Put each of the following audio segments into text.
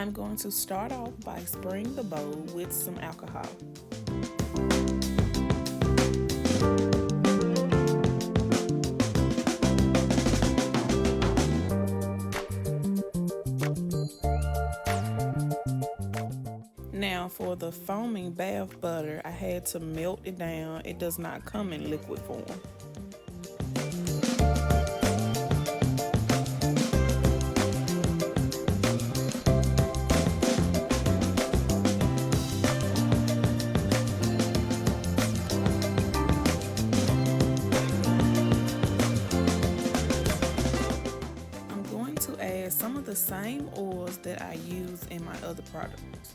I'm going to start off by spraying the bowl with some alcohol. Now for the foaming bath butter, I had to melt it down. It does not come in liquid form. I'm going to add some of the same oils that I use in my other products.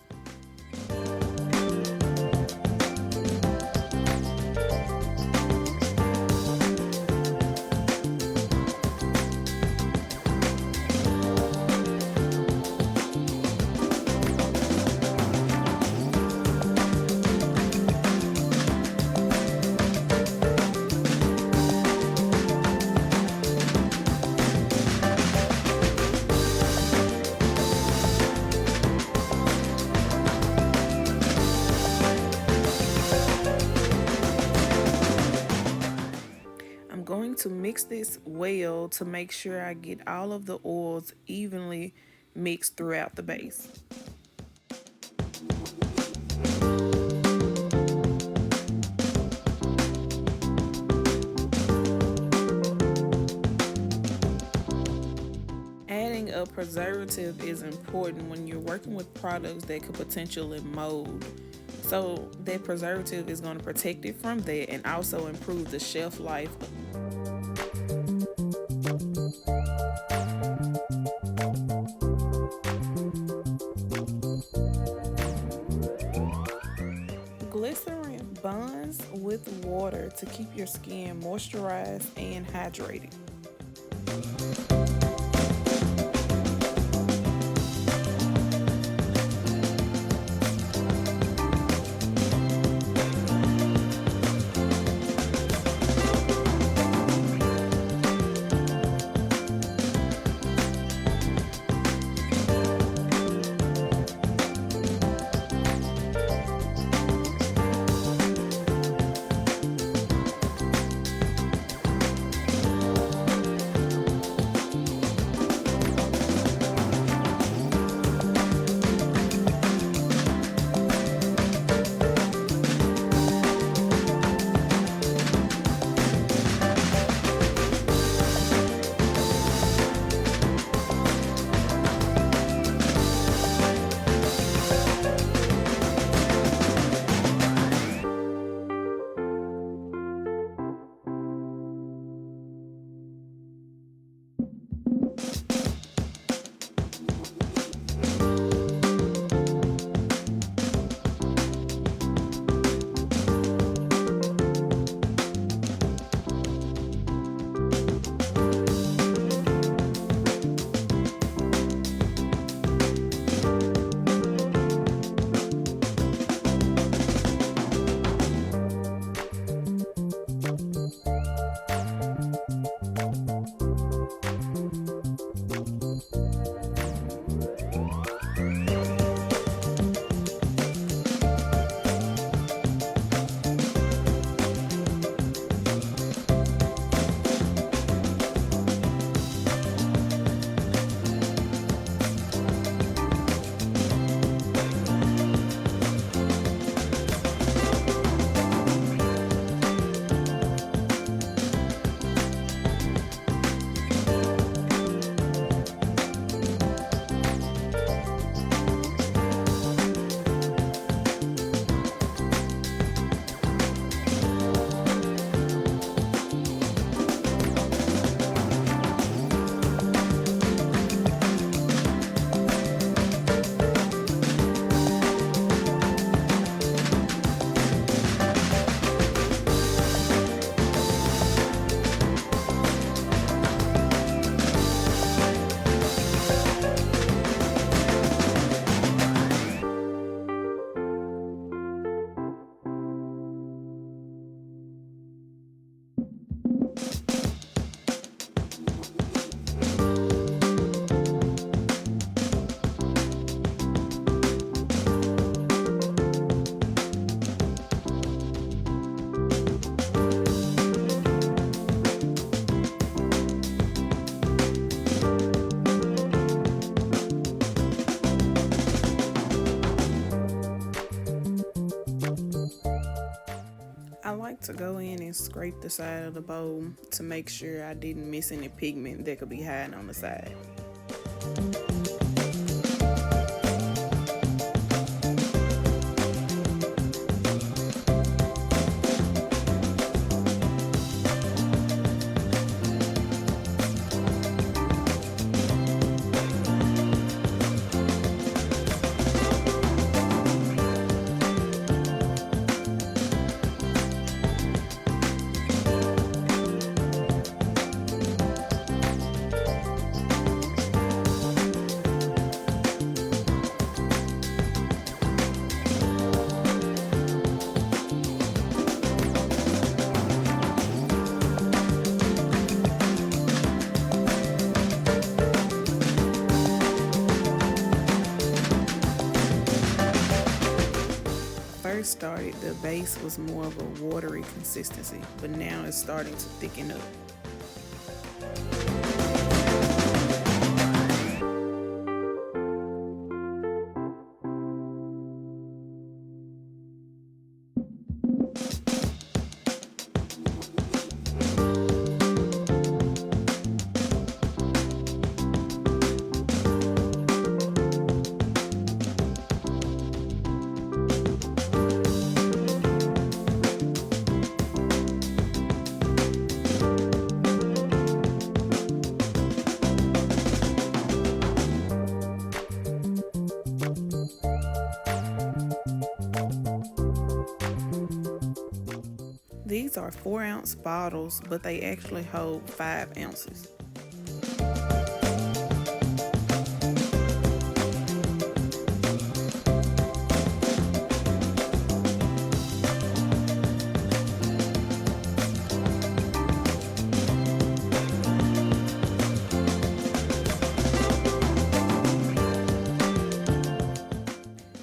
Going to mix this well to make sure I get all of the oils evenly mixed throughout the base. Adding a preservative is important when you're working with products that could potentially mold. So that preservative is going to protect it from that and also improve the shelf life. Glycerin bonds with water to keep your skin moisturized and hydrated. like to go in and scrape the side of the bowl to make sure I didn't miss any pigment that could be hiding on the side. First started, the base was more of a watery consistency, but now it's starting to thicken up. These are 4-ounce bottles, but they actually hold 5 ounces.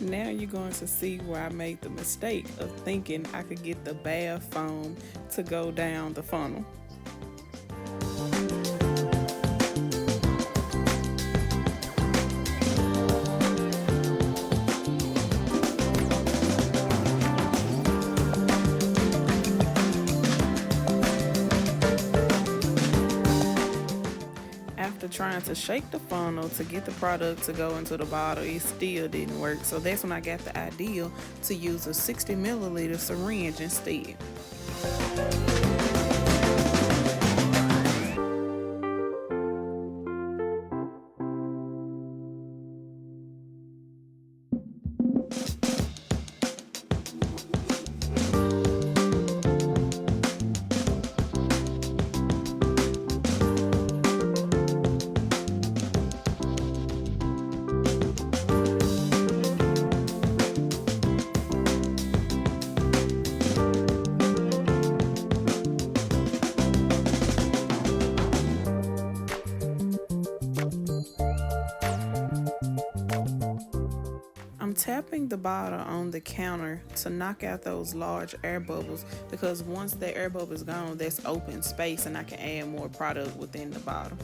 Now you're going to see where I made the mistake of thinking I could get the bath foam to go down the funnel. After trying to shake the funnel to get the product to go into the bottle, it still didn't work. So that's when I got the idea to use a 60 milliliter syringe instead. I'm tapping the bottle on the counter to knock out those large air bubbles, because once the air bubble is gone, that's open space and I can add more product within the bottle.